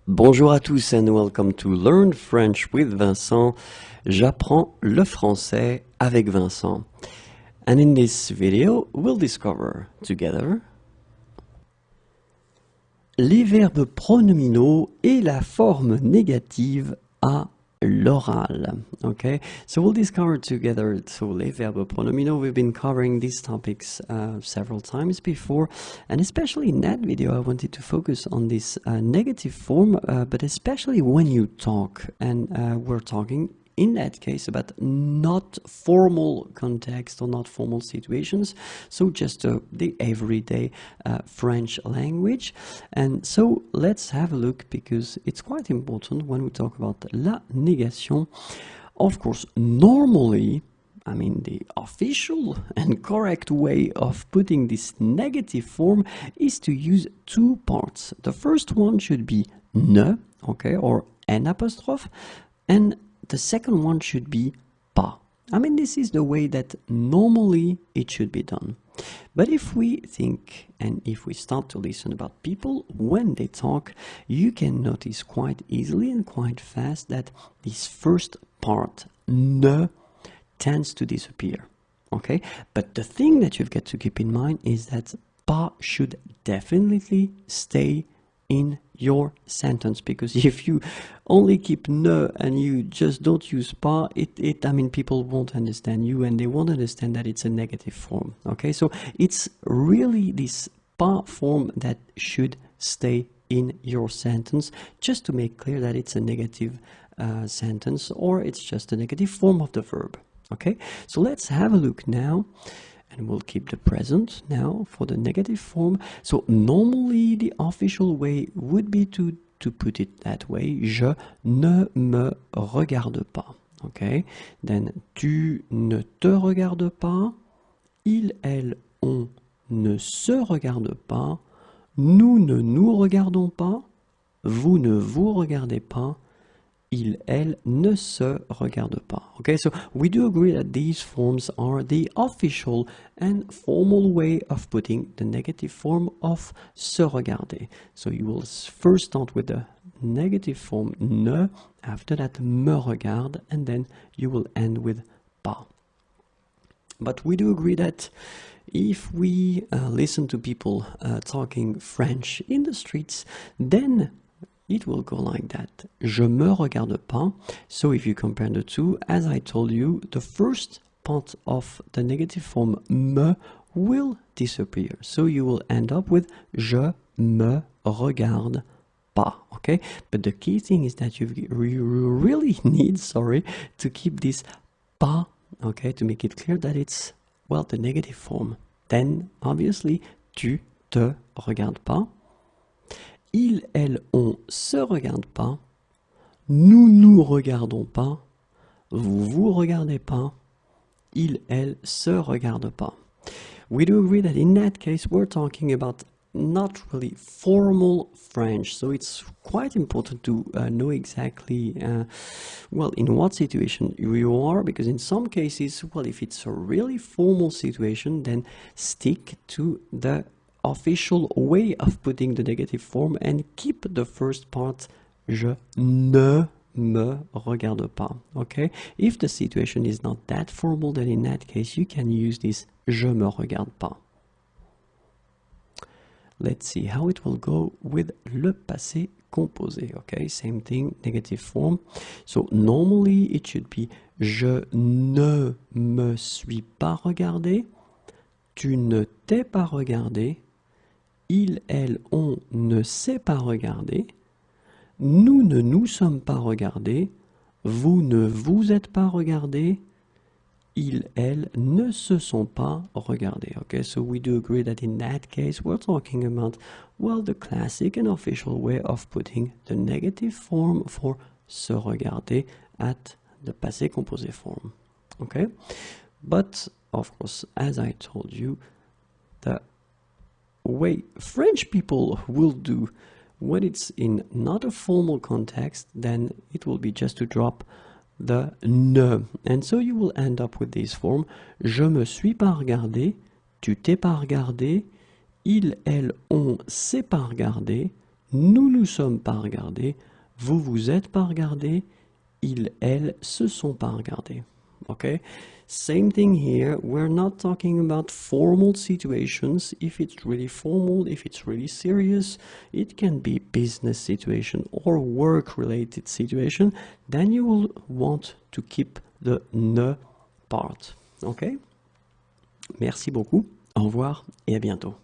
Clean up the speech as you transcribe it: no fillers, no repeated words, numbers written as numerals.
Bonjour à tous and welcome to Learn French with Vincent. J'apprends le français avec Vincent. And in this video, we'll discover together les verbes pronominaux et la forme négative à l'oral. Okay, so we'll discover together les verbes pronominaux. We've been covering these topics several times before, and especially in that video I wanted to focus on this negative form, but especially when you talk, and we're talking in that case about not formal context or not formal situations, so just the everyday French language. And so let's have a look, because it's quite important when we talk about la négation. Of course, normally, I mean, the official and correct way of putting this negative form is to use two parts. The first one should be ne, okay, or n apostrophe, and the second one should be pas. I mean, this is the way that normally it should be done. But if we think and if we start to listen about people when they talk, you can notice quite easily and quite fast that this first part, ne, tends to disappear. Okay? But the thing that you've got to keep in mind is that pas should definitely stay in your sentence, because if you only keep ne and you just don't use pas, I mean, people won't understand you and they won't understand that it's a negative form. Okay, so it's really this pas form that should stay in your sentence, just to make clear that it's a negative sentence, or it's just a negative form of the verb. Okay, so let's have a look now. And we'll keep the present now for the negative form. So normally the official way would be to put it that way. Je ne me regarde pas. Okay? Then tu ne te regardes pas. Il, elle, on ne se regarde pas. Nous ne nous regardons pas. Vous ne vous regardez pas. Il, elle ne se regarde pas. Okay, so we do agree that these forms are the official and formal way of putting the negative form of se regarder. So you will first start with the negative form ne, after that me regarde, and then you will end with pas. But we do agree that if we listen to people talking French in the streets, then it will go like that. Je me regarde pas. So if you compare the two, as I told you, the first part of the negative form me will disappear. So you will end up with je me regarde pas. Okay? But the key thing is that you really need, to keep this pas, okay, to make it clear that it's, well, the negative form. Then, obviously, tu te regardes pas. Il, elle, on se regarde pas. Nous nous regardons pas. Vous vous regardez pas. Il, elle se regarde pas. We do agree that in that case we're talking about not really formal French, so it's quite important to know exactly well, in what situation you are, because in some cases, well, if it's a really formal situation, then stick to the official way of putting the negative form and keep the first part, je ne me regarde pas. Okay? If the situation is not that formal, then in that case you can use this je me regarde pas. Let's see how it will go with le passé composé. Okay, same thing, negative form. So normally it should be je ne me suis pas regardé, tu ne t'es pas regardé, il, elle, on ne s'est pas regardé, nous ne nous sommes pas regardés, vous ne vous êtes pas regardés, ils, elles ne se sont pas regardés. Okay, so we do agree that in that case we're talking about, well, the classic and official way of putting the negative form for se regarder at the passé composé form. Okay, but of course, as I told you, the way French people will do when it's in not a formal context, then it will be just to drop the ne. And so you will end up with this form. Je me suis pas regardé, tu t'es pas regardé, il, elle, on s'est pas regardé, nous nous sommes pas regardés, vous vous êtes pas regardés, ils, elles se sont pas regardés. Okay? Same thing here. We're not talking about formal situations. If it's really formal, if it's really serious, it can be business situation or work-related situation. Then you will want to keep the ne part. Okay? Merci beaucoup. Au revoir et à bientôt.